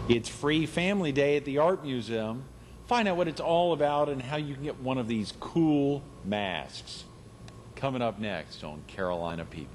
It's Free Family Day at the Art Museum. Find out what it's all about and how you can get one of these cool masks. Coming up next on Carolina People.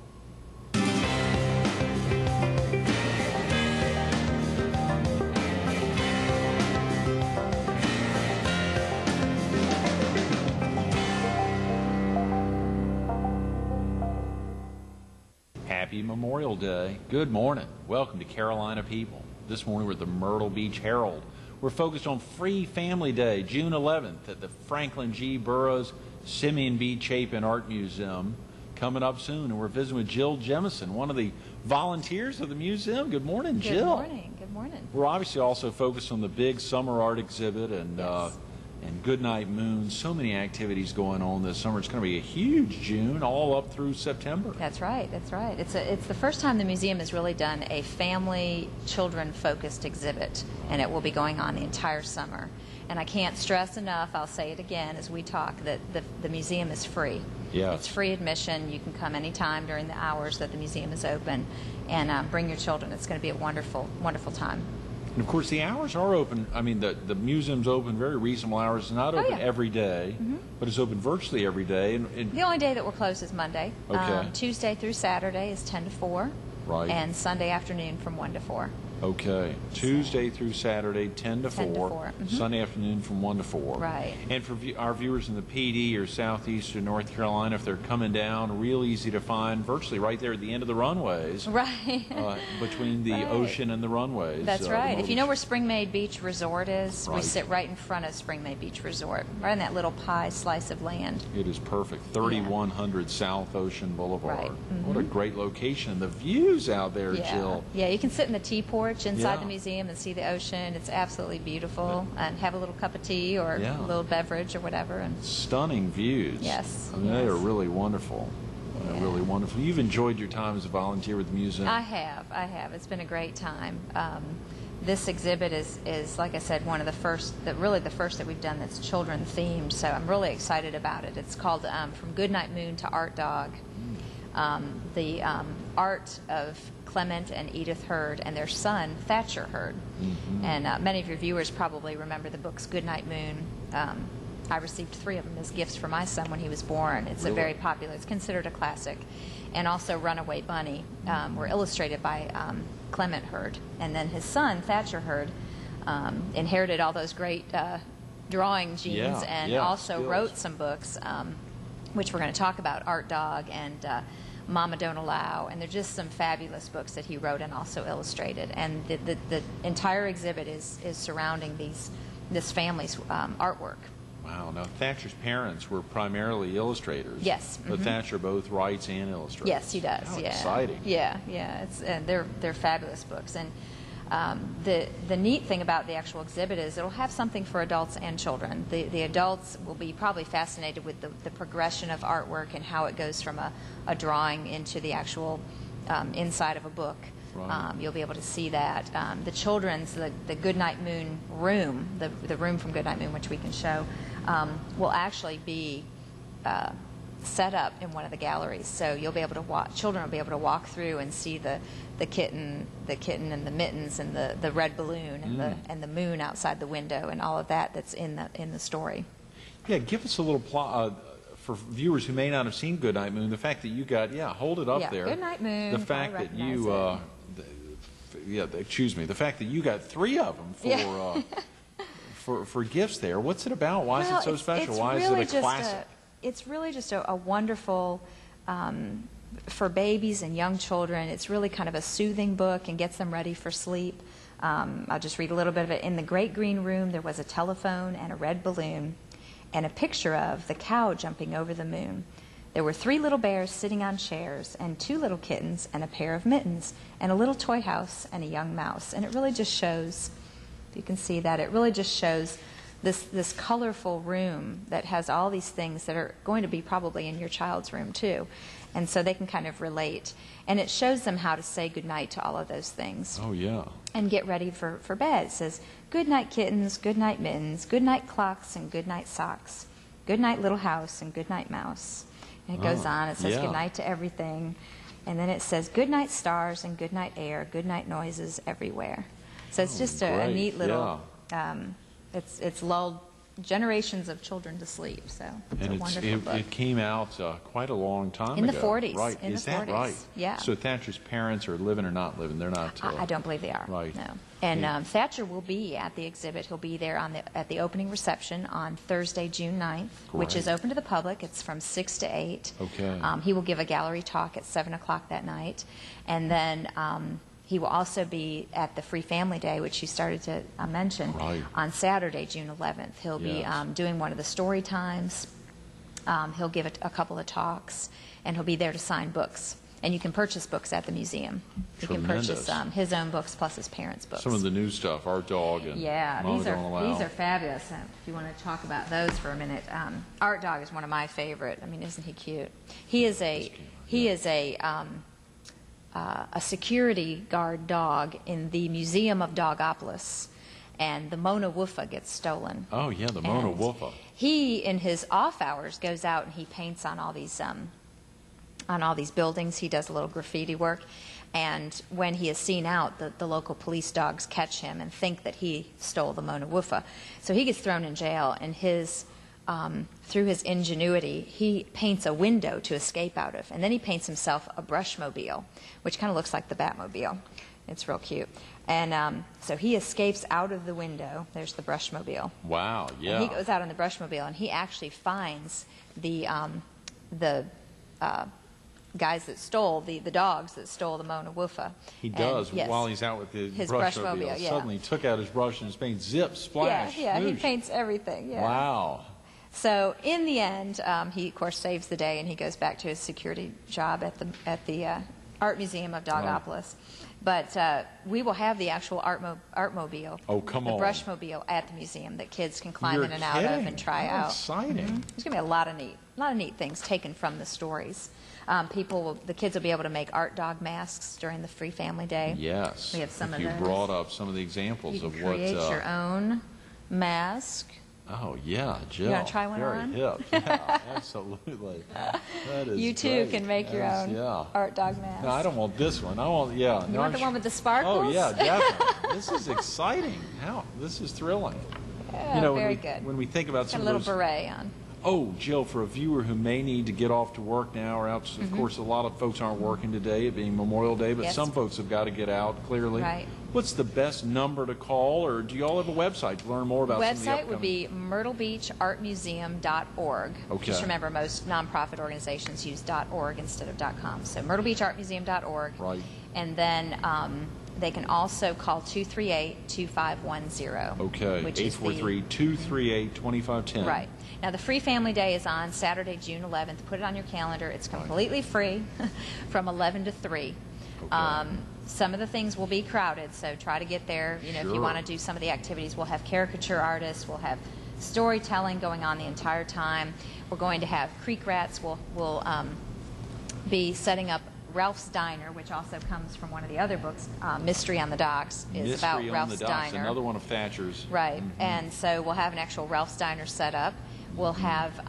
Happy Memorial Day. Good morning. Welcome to Carolina People. This morning we're at the Myrtle Beach Herald. We're focused on Free Family Day, June 11th at the Franklin G. Burroughs Simeon B. Chapin Art Museum. Coming up soon, and we're visiting with Jill Jemison, one of the volunteers of the museum. Good morning, Jill. Good morning. Good morning. We're obviously also focused on the big summer art exhibit and Yes. and Goodnight Moon. So many activities going on this summer. It's going to be a huge June, all up through September. That's right. That's right. It's the first time the museum has really done a family, children-focused exhibit, and it will be going on the entire summer. And I can't stress enough, I'll say it again as we talk, that the museum is free. Yes. It's free admission. You can come anytime during the hours that the museum is open and bring your children. It's going to be a wonderful, wonderful time. And of course, the hours are open. I mean, the museum's open very reasonable hours. It's not open yeah. every day, but it's open virtually every day. And The only day that we're closed is Monday. Okay. Tuesday through Saturday is 10 to 4. Right. And Sunday afternoon from 1 to 4. Okay. Tuesday through Saturday, 10 to 4. 10 to 4. Sunday afternoon from 1 to 4. Right. And for our viewers in the PD or southeastern North Carolina, if they're coming down, real easy to find, virtually right there at the end of the runways. Right. Between the Right. ocean and the runways. That's right. If you know where Myrtle Spring May Beach Resort is, we Right. sit right in front of Spring May Beach Resort, right in that little pie slice of land. Beach, it is perfect. 3100 South Ocean Boulevard. Right. What a great location. The views out there, Yeah. Jill. Yeah, you can sit in the tea porch inside Yeah. the museum and see the ocean. It's absolutely beautiful. And have a little cup of tea or Yeah. a little beverage or whatever. And Stunning views. Yes, I mean, they yes. are really wonderful. Yeah. Really wonderful. You've enjoyed your time as a volunteer with the museum. I have. It's been a great time. This exhibit is, like I said, one of the first, really the first that we've done that's children themed, so I'm really excited about it. It's called From Goodnight Moon to Art Dog. The art of Clement and Edith Hurd and their son, Thatcher Hurd. And many of your viewers probably remember the books Goodnight Moon. I received 3 of them as gifts for my son when he was born. It's a Really? very popular, it's considered a classic. And also Runaway Bunny were illustrated by Clement Hurd. And then his son, Thatcher Hurd, inherited all those great drawing genes Yeah, and yeah, also skills. wrote some books, which we're going to talk about, Art Dog and Mama Don't Allow. And they're just some fabulous books that he wrote and also illustrated. And the entire exhibit is surrounding this family's artwork. Wow. Now, Thatcher's parents were primarily illustrators. Yes. But Thatcher both writes and illustrates. Yes, he does. How Yeah. exciting. Yeah, yeah. And they're fabulous books. And the neat thing about the actual exhibit is it'll have something for adults and children. The adults will be probably fascinated with the progression of artwork and how it goes from a drawing into the actual inside of a book. Right. You'll be able to see that. The children's, the Goodnight Moon room, the room from Goodnight Moon, which we can show, will actually be set up in one of the galleries. So you'll be able to watch, children will be able to walk through and see the kitten and the mittens and the red balloon and the moon outside the window and all of that's in the story. Yeah, give us a little plot. For viewers who may not have seen Goodnight Moon, the fact that you got, hold it up Yeah, there. Goodnight Moon, The fact probably that you, recognize excuse me, the fact that you got 3 of them for Yeah. for gifts there. What's it about? Why is it so special? Why is it a classic? It's really just a wonderful, for babies and young children, it's really kind of a soothing book and gets them ready for sleep. I'll just read a little bit of it. In the great green room, there was a telephone and a red balloon and a picture of the cow jumping over the moon. There were 3 little bears sitting on chairs and 2 little kittens and a pair of mittens and a little toy house and a young mouse. And it really just shows, you can see that, it really just shows this colorful room that has all these things that are going to be probably in your child's room too. And so they can kind of relate. And it shows them how to say goodnight to all of those things. Oh, yeah. And get ready for bed. It says, good night kittens, good night mittens, good night clocks and good night socks, good night little house and good night mouse. And it goes on. It says yeah. good night to everything. And then it says good night stars and good night air, good night noises everywhere. So it's just a great. neat little, it's lulled generations of children to sleep. So it's a wonderful book. It came out quite a long time in ago. the 40s. Right. In Is the that 40s. right? Yeah. So Thatcher's parents are living or not living? They're not. I don't believe they are. Right. No. And Thatcher will be at the exhibit. He'll be there at the opening reception on Thursday, June 9th, which is open to the public. It's from 6 to 8. Okay. He will give a gallery talk at 7 o'clock that night. And then he will also be at the Free Family Day, which you started to mention, on Saturday, June 11th. He'll be doing one of the story times. He'll give a couple of talks, and he'll be there to sign books. And you can purchase books at the museum. You can purchase his own books plus his parents' books. Some of the new stuff, Art Dog and Mama these Don't Allow. are fabulous. If you want to talk about those for a minute, Art Dog is one of my favorite. I mean, isn't he cute? He is a security guard dog in the Museum of Dogopolis, and the Mona Woofa gets stolen. Oh yeah, the Mona Woofa. He, in his off hours, goes out and he paints on all these buildings. He does a little graffiti work, and when he is seen out, the local police dogs catch him and think that he stole the Mona Woofa. So he gets thrown in jail, and through his ingenuity, he paints a window to escape out of, and then he paints himself a brushmobile, which kind of looks like the Batmobile. It's real cute. And so he escapes out of the window. There's the brushmobile. Wow, yeah. And he goes out on the brushmobile, and he actually finds the guys that stole, the dogs that stole the Mona Woofa. He does, while he's out with his brushmobile. Suddenly took out his brush and his paint, zip, splash. Yeah, he paints everything. Yeah. Wow. So in the end, he of course saves the day, and he goes back to his security job at the Art Museum of Dogopolis. But we will have the actual Artmobile, the brushmobile at the museum that kids can climb in and out of and try out. Exciting! There's going to be a lot of neat things taken from the stories. The kids will be able to make Art Dog masks during the Free Family Day. Yes, we have some of you those. brought up some of the examples of what. You can create your own mask. Oh yeah, Jill. You want to try one Very on? Hip. Yeah, absolutely. That is you too great. can make your own Art Dog mask. No, I don't want this one. I want You want the one with the sparkles? Oh yeah, definitely. This is exciting. This is thrilling. Yeah, very good. good. When we think about some a little of those, beret on. Oh, Jill, for a viewer who may need to get off to work now or else, of course, a lot of folks aren't working today, it being Memorial Day, but some folks have got to get out, clearly. Right. What's the best number to call, or do you all have a website to learn more about some of the upcoming? Website would be myrtlebeachartmuseum.org. Okay. Just remember, most nonprofit organizations use .org instead of .com. So myrtlebeachartmuseum.org. Right. And then they can also call 238-2510. Okay, 843-238-2510. Right. Now, the Free Family Day is on Saturday, June 11th. Put it on your calendar. It's completely free from 11 to 3. Okay. Some of the things will be crowded, so try to get there. If you want to do some of the activities, we'll have caricature artists, we'll have storytelling going on the entire time. We're going to have Creek Rats. We'll be setting up Ralph's Diner, which also comes from one of the other books. Mystery on the Docks is about Ralph's Diner. Another one of Thatcher's. Right, and so we'll have an actual Ralph's Diner set up. We'll have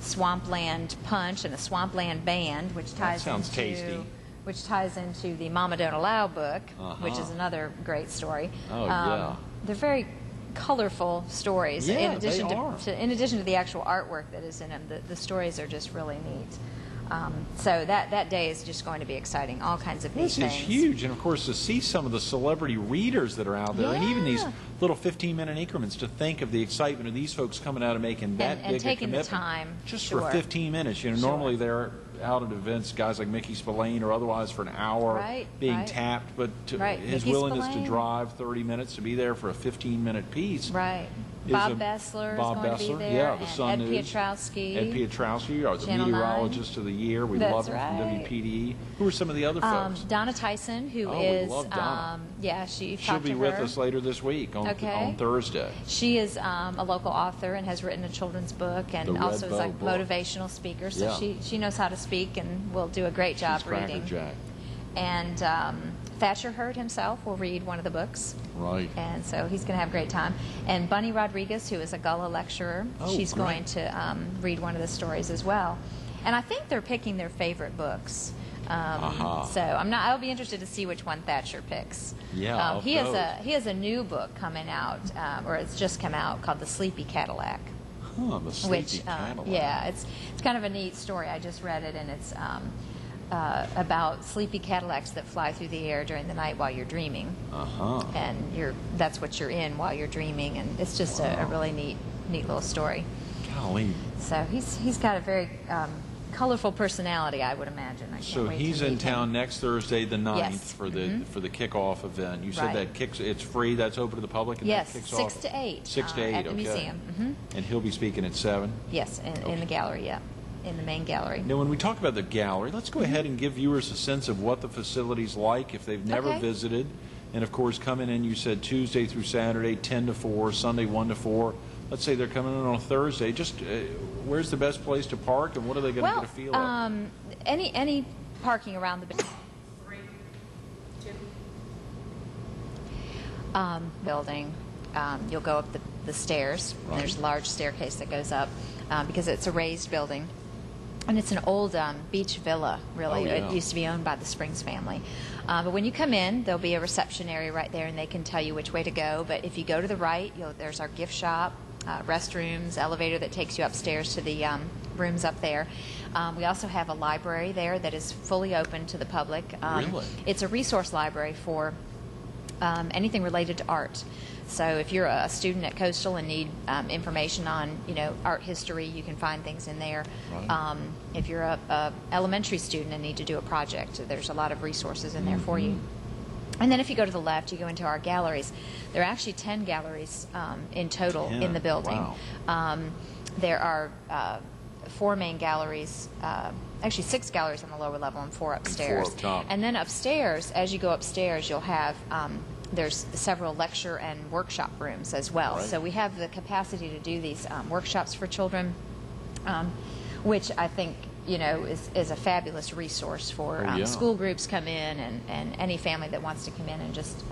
Swampland Punch and the Swampland Band, which ties tasty. Which ties into the Mama Don't Allow book, which is another great story. Oh, yeah. They're very colorful stories. Yeah, in addition they are. In addition to the actual artwork that is in them, the stories are just really neat. So that day is just going to be exciting. All kinds of neat things. This is huge, and of course to see some of the celebrity readers that are out there, and even these little 15-minute increments, to think of the excitement of these folks coming out and making that big a commitment. And taking the time. Just for 15 minutes. Normally they're out at events, guys like Mickey Spillane or otherwise for an hour being tapped, but his willingness to drive 30 minutes to be there for a 15-minute piece. Right. Bob Bessler is going to be there. The Sun Ed News. Pietrowski. Ed Pietrowski, the Channel meteorologist of the year. We love him from WPDE. Who are some of the other folks? Donna Tyson, who is... we love Donna. She'll be with us later this week on Thursday. She is a local author and has written a children's book, and also is like a motivational speaker. So she knows how to speak and will do a great job reading. Jack. And Thatcher Hurd himself will read one of the books. Right. And so he's going to have a great time. And Bunny Rodriguez, who is a Gullah lecturer, she's going to read one of the stories as well. And I think they're picking their favorite books. So I'll be interested to see which one Thatcher picks. Yeah, he has a new book coming out, or it's just come out, called The Sleepy Cadillac. The Sleepy Cadillac. Yeah, it's kind of a neat story. I just read it, and it's about sleepy Cadillacs that fly through the air during the night while you're dreaming. And that's what you're in while you're dreaming, and it's just a really neat little story. Golly. So he's got a very colorful personality, I would imagine. I can't So wait he's to meet in town him. next Thursday, the 9th, Yes. for the kickoff event. You said Right. that it's free. That's open to the public. And Yes, that kicks 6 off to 8. 6 to 8. At the okay. museum. And he'll be speaking at 7. Yes, in the gallery. Yeah, in the main gallery. Now, when we talk about the gallery, let's go ahead and give viewers a sense of what the facility's like if they've never Okay. visited. And of course, coming in, you said Tuesday through Saturday, 10 to 4, Sunday 1 to 4. Let's say they're coming in on a Thursday. Just where's the best place to park, and what are they going to get a feel of? Any parking around the building, you'll go up the stairs. Right. There's a large staircase that goes up because it's a raised building. And it's an old beach villa, really. Oh, yeah. It used to be owned by the Springs family. But when you come in, there'll be a reception area right there, and they can tell you which way to go. But if you go to the right, there's our gift shop, restrooms, elevator that takes you upstairs to the rooms up there. We also have a library there that is fully open to the public. Really? It's a resource library for anything related to art. So if you're a student at Coastal and need information on, art history, you can find things in there. Right. If you're a elementary student and need to do a project, there's a lot of resources in there for you. And then if you go to the left, you go into our galleries. There are actually 10 galleries in total in the building. Wow. There are 4 main galleries, actually 6 galleries on the lower level and 4 upstairs. 4 up top. And then upstairs, as you go upstairs, you'll have there's several lecture and workshop rooms as well. Right. So we have the capacity to do these workshops for children, which I think is a fabulous resource for Oh, yeah. school groups come in and any family that wants to come in and just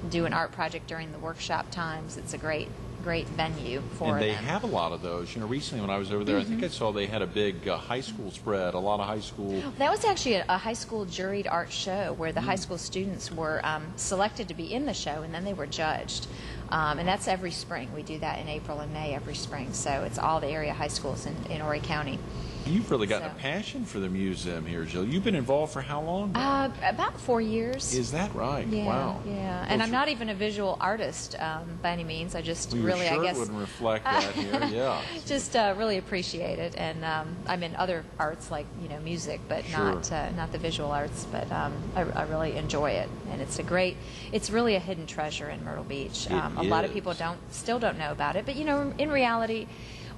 do an art project during the workshop times. It's a great venue for And they them. have a lot of those. Recently when I was over there, I think I saw they had a big high school spread, a lot of high school. That was actually a high school juried art show where the high school students were selected to be in the show, and then they were judged. And that's every spring. We do that in April and May every spring. So it's all the area high schools in Horry County. You've really gotten So- a passion for the museum here, Jill. You've been involved for how long now? About 4 years. Is that right? Yeah, Wow. yeah. And I'm not even a visual artist by any means. I just Well, really, your shirt I guess, wouldn't reflect that here. Yeah. just really appreciate it. And I'm in other arts like music, but Sure. not the visual arts. But I really enjoy it, and it's really a hidden treasure in Myrtle Beach. A lot of people still don't know about it, but in reality,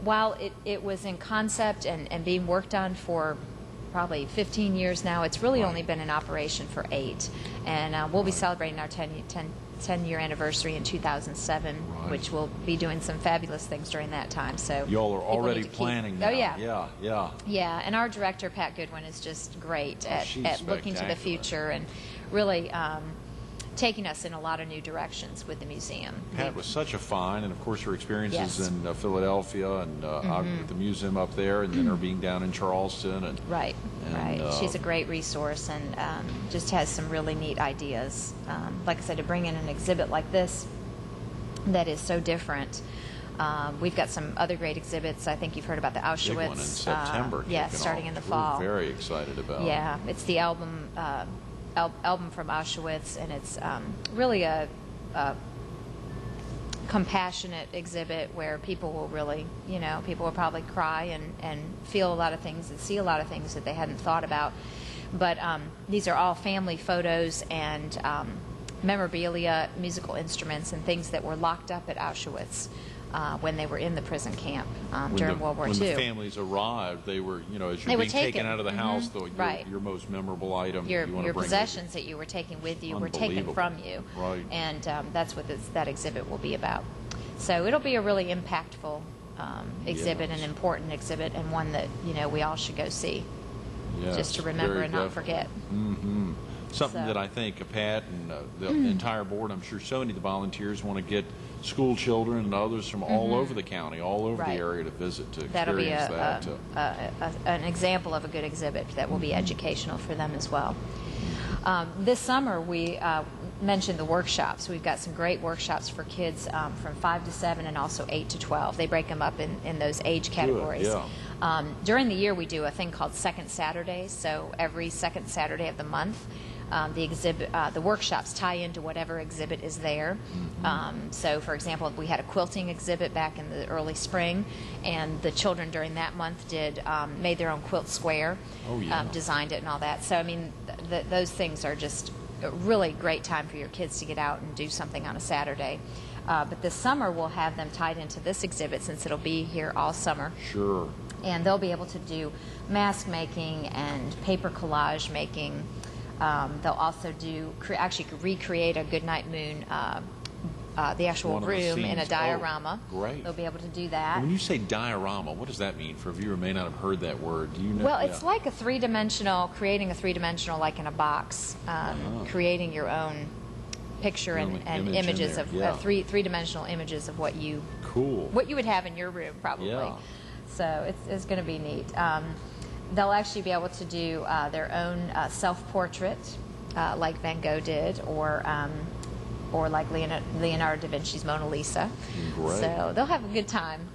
while it was in concept and being worked on for probably 15 years now, it's really only been in operation for 8. And we'll be celebrating our 10-year anniversary in 2007, Right. which we'll be doing some fabulous things during that time. So Y'all are people already need to keep- planning now. Oh, yeah. Yeah, yeah. Yeah, and our director, Pat Goodwin, is just great she's at looking to the spectacular. future and really taking us in a lot of new directions with the museum. Pat was such a find, and of course her experiences Yes. in Philadelphia and at the museum up there, and then her being down in Charleston. And Right, And, right. She's a great resource and just has some really neat ideas. Like I said, to bring in an exhibit like this that is so different. We've got some other great exhibits. I think you've heard about the Auschwitz. big one in September. Yeah, kicking starting off, in the which fall. We're very excited about. Yeah, it's the album from Auschwitz, and it's really a compassionate exhibit where people will really, people will probably cry and feel a lot of things and see a lot of things that they hadn't thought about. But these are all family photos and memorabilia, musical instruments, and things that were locked up at Auschwitz when they were in the prison camp during World War II. When the families arrived, they were, as you're They were being taken taken. out of the house, Right. your most memorable item your you want to bring possessions that you were taking with you were taken Unbelievable. from you. Right. And that's what that exhibit will be about. So it'll be a really impactful exhibit, Yes. an important exhibit, and one that we all should go see, Yes, just to remember very and not definitely. forget. Mm-hmm. Something So- that I think Pat and the entire board, I'm sure so many of the volunteers want to get school children and others from all over the county, all over the Right. area to visit, to That'll be experience that. an example of a good exhibit that will be educational for them as well. This summer, we mentioned the workshops. We've got some great workshops for kids from 5 to 7 and also 8 to 12. They break them up in those age categories. yeah. During the year, we do a thing called Second Saturdays. So every second Saturday of the month, the workshops tie into whatever exhibit is there. So, for example, we had a quilting exhibit back in the early spring, and the children during that month made their own quilt square, Oh, yeah. designed it and all that. So, I mean, those things are just a really great time for your kids to get out and do something on a Saturday. But this summer, we'll have them tied into this exhibit since it'll be here all summer. Sure. And they'll be able to do mask making and paper collage making. They'll also actually recreate a Goodnight Moon, the actual One of the room in a scenes. diorama. Oh, great. They'll be able to do that. When you say diorama, what does that mean? For a viewer who may not have heard that word, do you know? Well, it's Yeah. like creating a three-dimensional, like in a box, creating your own picture and Image in images there, of yeah. three-dimensional images of what you Cool. would have in your room, probably. Yeah. So it's going to be neat. They'll actually be able to do their own self-portrait, like Van Gogh did, or like Leonardo da Vinci's Mona Lisa. Great. So they'll have a good time.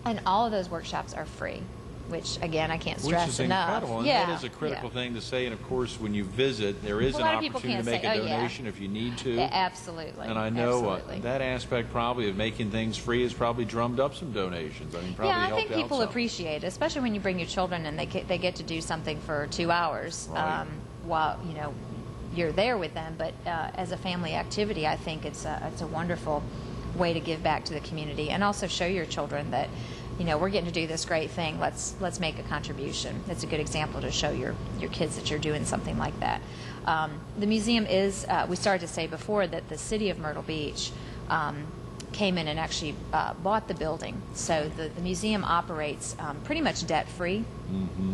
And all of those workshops are free, which, again, I can't stress Which is enough. incredible, and Yeah, that is a critical yeah. thing to say. And of course, when you visit, there is A an lot of people opportunity to can't make say, a "Oh, yeah." donation if you need to. Yeah, absolutely. And I know Absolutely. that aspect probably of making things free has probably drummed up some donations. I mean, probably Yeah, I helped think out people some. appreciate it, especially when you bring your children and they get to do something for 2 hours Right. while you're there with them. But as a family activity, I think it's a wonderful way to give back to the community and also show your children that we're getting to do this great thing. Let's make a contribution. It's a good example to show your kids that you're doing something like that. The museum is. We started to say before that the city of Myrtle Beach came in and actually bought the building. So the museum operates pretty much debt-free,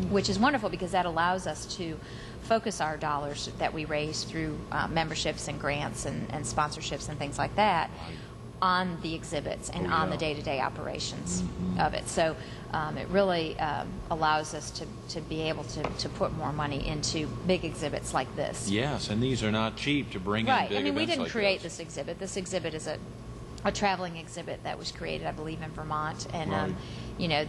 which is wonderful because that allows us to focus our dollars that we raise through memberships and grants and sponsorships and things like that on the exhibits and Oh, on yeah. the day-to-day operations of it. So it really allows us to be able to put more money into big exhibits like this. Yes, and these are not cheap to bring in Right. big I mean, we events didn't like create this exhibit. This exhibit is a traveling exhibit that was created, I believe, in Vermont. And, Right.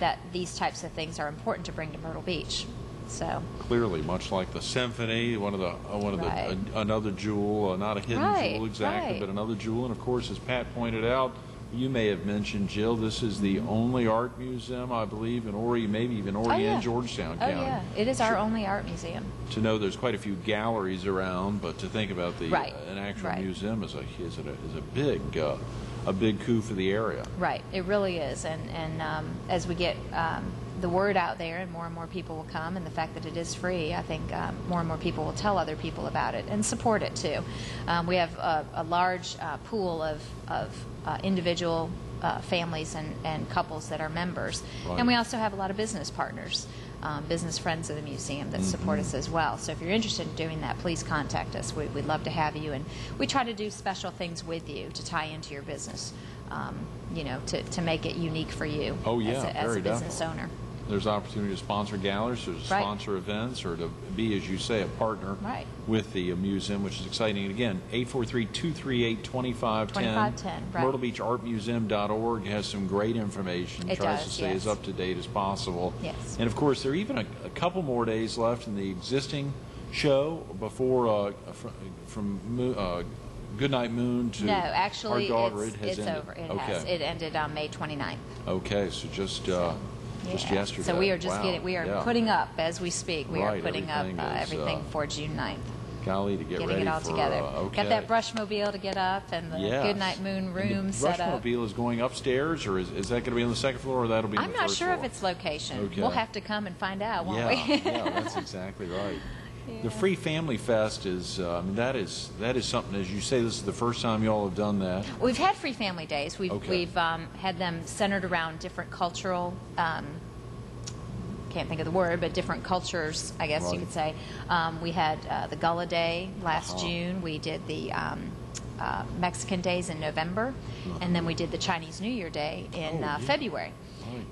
that these types of things are important to bring to Myrtle Beach. So, Clearly, much like the symphony, Right. another jewel, not a hidden Right, jewel exactly, right. but another jewel. And of course, as Pat pointed out, you may have mentioned, Jill, this is the only art museum, I believe, in Horry, maybe even Horry yeah. and Georgetown oh County. yeah, it is our only art museum. To know there's quite a few galleries around, but to think about Right, an actual right. museum is a big coup for the area. Right, it really is. And as we get the word out there and more people will come, and the fact that it is free, I think more and more people will tell other people about it and support it too. We have a large pool of individual families and couples that are members. Right. And we also have a lot of business partners, business friends of the museum that support us as well. So if you're interested in doing that, please contact us. We'd love to have you. And we try to do special things with you to tie into your business, to make it unique for you Oh, yeah, as a very business definitely. owner. There's opportunity to sponsor galleries, or to Right. sponsor events, or to be, as you say, a partner Right. with the museum, which is exciting. And again, 843-238-2510. 2510, right. MyrtleBeachArtMuseum.org has some great information. It Tries to does, stay yes. as up to date as possible. Yes. And of course, there are even a couple more days left in the existing show before from Goodnight Moon to No, actually, Our Daughter. it's It has ended. over. It okay. has. It ended on May 29th. Okay, so just yesterday. So we are just Wow. we are Yeah. putting up as we speak. We Right, are putting up everything is, everything for June 9th. Golly, to get Getting ready it all for, together. okay. Got that brushmobile to get up and the Yes. Goodnight Moon room And the set up. brushmobile is going upstairs, or is that going to be on the second floor, or that'll be on I'm the not first sure floor? of its location. Okay. We'll have to come and find out, won't Yeah, we? yeah, that's exactly right. Yeah. The Free Family Fest is that is something. As you say, this is the first time you all have done that. We've had free family days. We've Okay. had them centered around different cultural can't think of the word, but different cultures, I guess you could say. We had the Gullah Day last June. We did the Mexican Days in November, and then we did the Chinese New Year Day in February.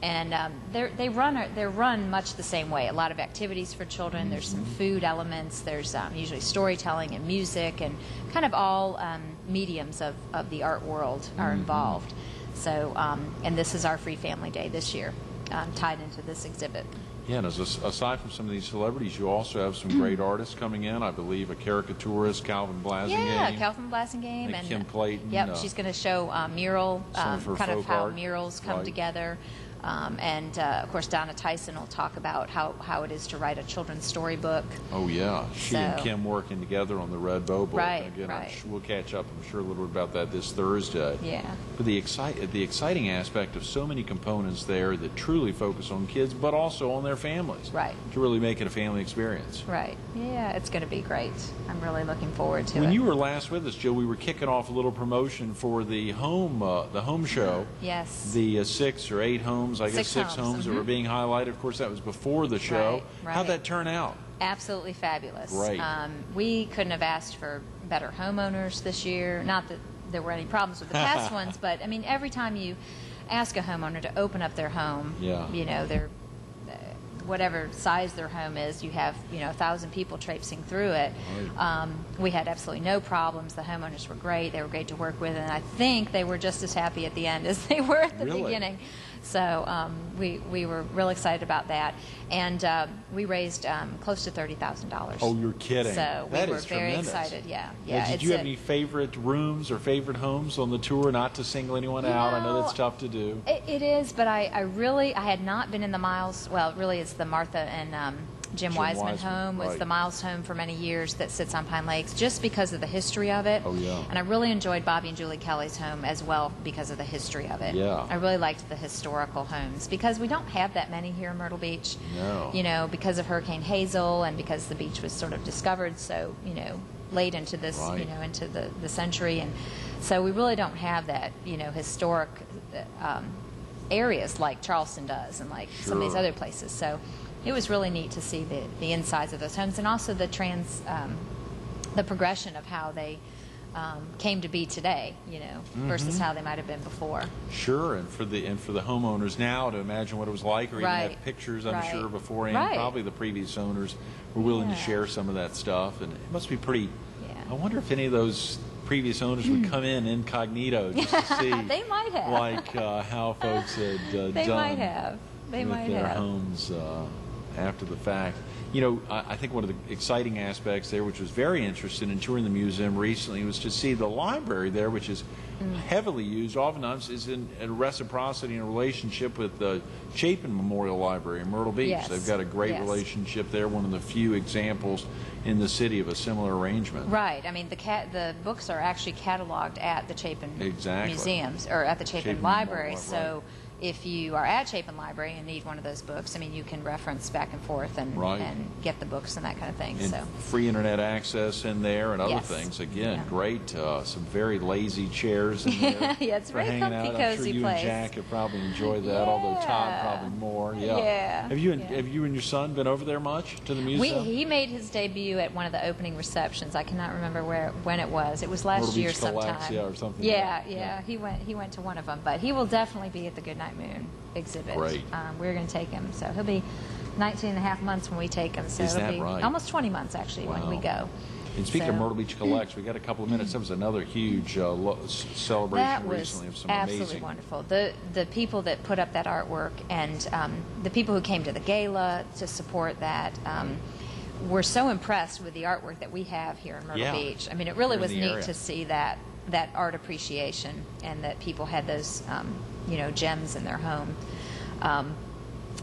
And they're run much the same way. A lot of activities for children. There's some food elements. There's usually storytelling and music, and kind of all mediums of the art world are involved. So, and this is our Free Family Day this year, tied into this exhibit. Yeah, and aside from some of these celebrities, you also have some great artists coming in. I believe a caricaturist, Calvin Blasingame. Yeah, Calvin Blasingame. And Kim Clayton. Yep, she's going to show mural, kind of how art. murals come together. And of course, Donna Tyson will talk about how it is to write a children's storybook. Oh yeah, she and Kim working together on the Red Bow book. Right, and again, right. We'll catch up, I'm sure, a little bit about that this Thursday. Yeah. But the exciting aspect of so many components there that truly focus on kids, but also on their families. Right. To really make it a family experience. Right. Yeah, it's going to be great. I'm really looking forward to it. When you were last with us, Jill, we were kicking off a little promotion for the home show. Yes. The 6 or 8 homes, I guess 6 homes that were being highlighted. Of course, that was before the show. Right. How'd that turn out? Absolutely fabulous. Right. We couldn't have asked for better homeowners this year. Not that there were any problems with the past ones, but I mean, every time you ask a homeowner to open up their home, you know, their whatever size their home is, you have 1,000 people traipsing through it. Right. We had absolutely no problems. The homeowners were great. They were great to work with, and I think they were just as happy at the end as they were at the beginning. So we were real excited about that, and we raised close to $30,000. Oh, you're kidding! So we that were is very tremendous. excited. Yeah. Now, did you have any favorite rooms or favorite homes on the tour? Not to single anyone out. I know that's tough to do. It is, but I had not been in the Miles. Well, really, it's the Martha and Jim Wiseman home was the Miles home for many years that sits on Pine Lakes, just because of the history of it. Oh, yeah. And I really enjoyed Bobby and Julie Kelly's home as well because of the history of it. Yeah. I really liked the historical homes because we don't have that many here in Myrtle Beach. No. You know, because of Hurricane Hazel and because the beach was sort of discovered so, late into this, into the century. And so we really don't have that, historic areas like Charleston does and like some of these other places. So it was really neat to see the insides of those homes, and also the progression of how they came to be today, versus how they might have been before. Sure, and for the homeowners now to imagine what it was like, or even have pictures, I'm sure, beforehand. Probably the previous owners were willing to share some of that stuff, and it must be pretty. I wonder if any of those previous owners would come in incognito just to see. They might have. Like how folks had they done might have. They with might their have. homes after the fact. I think one of the exciting aspects there, which was very interesting in touring the museum recently, was to see the library there, which is heavily used, oftentimes is in a reciprocity and a relationship with the Chapin Memorial Library in Myrtle Beach. Yes. They've got a great relationship there, one of the few examples in the city of a similar arrangement. Right. I mean, the books are actually cataloged at the Chapin museums, or at the Chapin Library. So if you are at Chapin Library and need one of those books, I mean, you can reference back and forth and get the books and that kind of thing. And so free internet access in there and other things. Again, great. Some very lazy chairs in there. It's for very hanging comfy, out. cozy I'm sure you place. and Jack have probably enjoyed that, although Todd probably more. Have you and your son been over there much to the museum? He made his debut at one of the opening receptions. I cannot remember when it was. It was last Myrtle year Beach sometime. Collects, or something. Yeah. He went to one of them, but he will definitely be at the Goodnight Moon exhibit. Great. We're going to take him, so he'll be 19 and a half months when we take him. So it'll be almost 20 months actually when we go. And speaking of Myrtle Beach Collects, we got a couple of minutes. That was another huge celebration recently of some absolutely amazing. Wonderful. The people that put up that artwork and the people who came to the gala to support that. We're so impressed with the artwork that we have here in Myrtle Beach. I mean, it really was neat to see that art appreciation and that people had those gems in their home.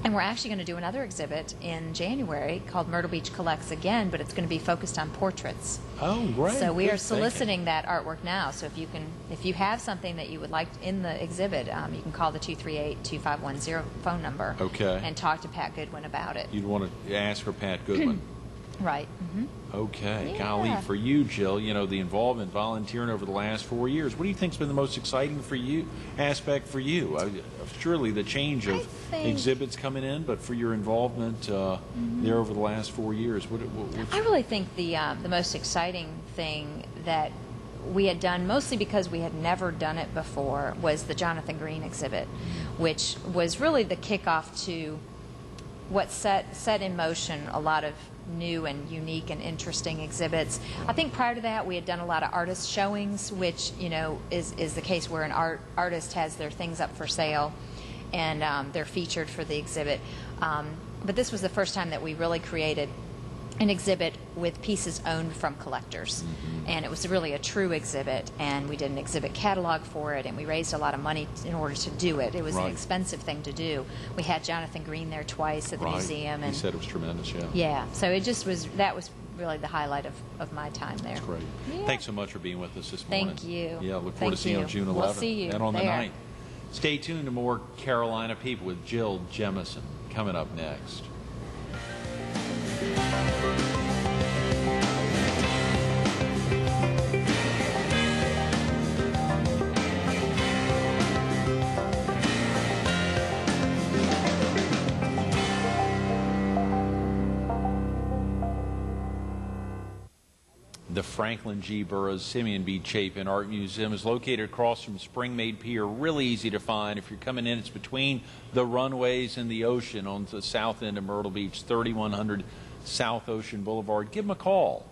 And we're actually going to do another exhibit in January called Myrtle Beach Collects again, but it's going to be focused on portraits. Oh, great. So we are soliciting that artwork now. So if you have something that you would like in the exhibit, you can call the 238-2510 phone number and talk to Pat Goodwin about it. You'd want to ask for Pat Goodwin. Right. Mm-hmm. Okay, Yeah. golly, for you, Jill, you know, the involvement, volunteering over the last 4 years, what do you think's been the most exciting for you, aspect for you? Surely the change of exhibits coming in, but for your involvement there over the last 4 years, I really think the most exciting thing that we had done, mostly because we had never done it before, was the Jonathan Green exhibit, which was really the kickoff to what set in motion a lot of new and unique and interesting exhibits. I think prior to that we had done a lot of artist showings, which, you know, is the case where an artist has their things up for sale and they're featured for the exhibit. But this was the first time that we really created an exhibit with pieces owned from collectors. And it was really a true exhibit, and we did an exhibit catalog for it, and we raised a lot of money in order to do it. It was an expensive thing to do. We had Jonathan Green there twice at the museum. And he said it was tremendous, yeah. Yeah, so it just was, that was really the highlight of my time there. That's great. Yeah. Thanks so much for being with us this morning. Thank you. Yeah, look forward to seeing you on June 11th. We'll see you and on the there. 9th. Stay tuned to more Carolina People with Jill Jemison coming up next. The Franklin G. Burroughs Simeon B. Chapin Art Museum is located across from Springmaid Pier. Really easy to find. If you're coming in, it's between the runways and the ocean on the south end of Myrtle Beach, 3100 South Ocean Boulevard. Give them a call,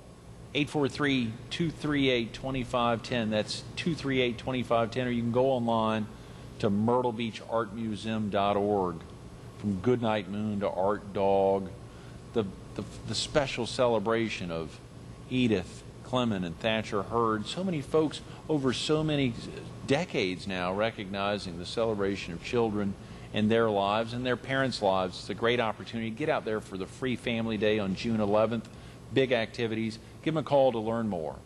843-238-2510. That's 238-2510. Or you can go online to myrtlebeachartmuseum.org. From Goodnight Moon to Art Dog, the special celebration of Edith Clement and Thatcher Hurd, so many folks over so many decades now recognizing the celebration of children and their lives and their parents' lives. It's a great opportunity. Get out there for the Free Family Day on June 11th. Big activities. Give them a call to learn more.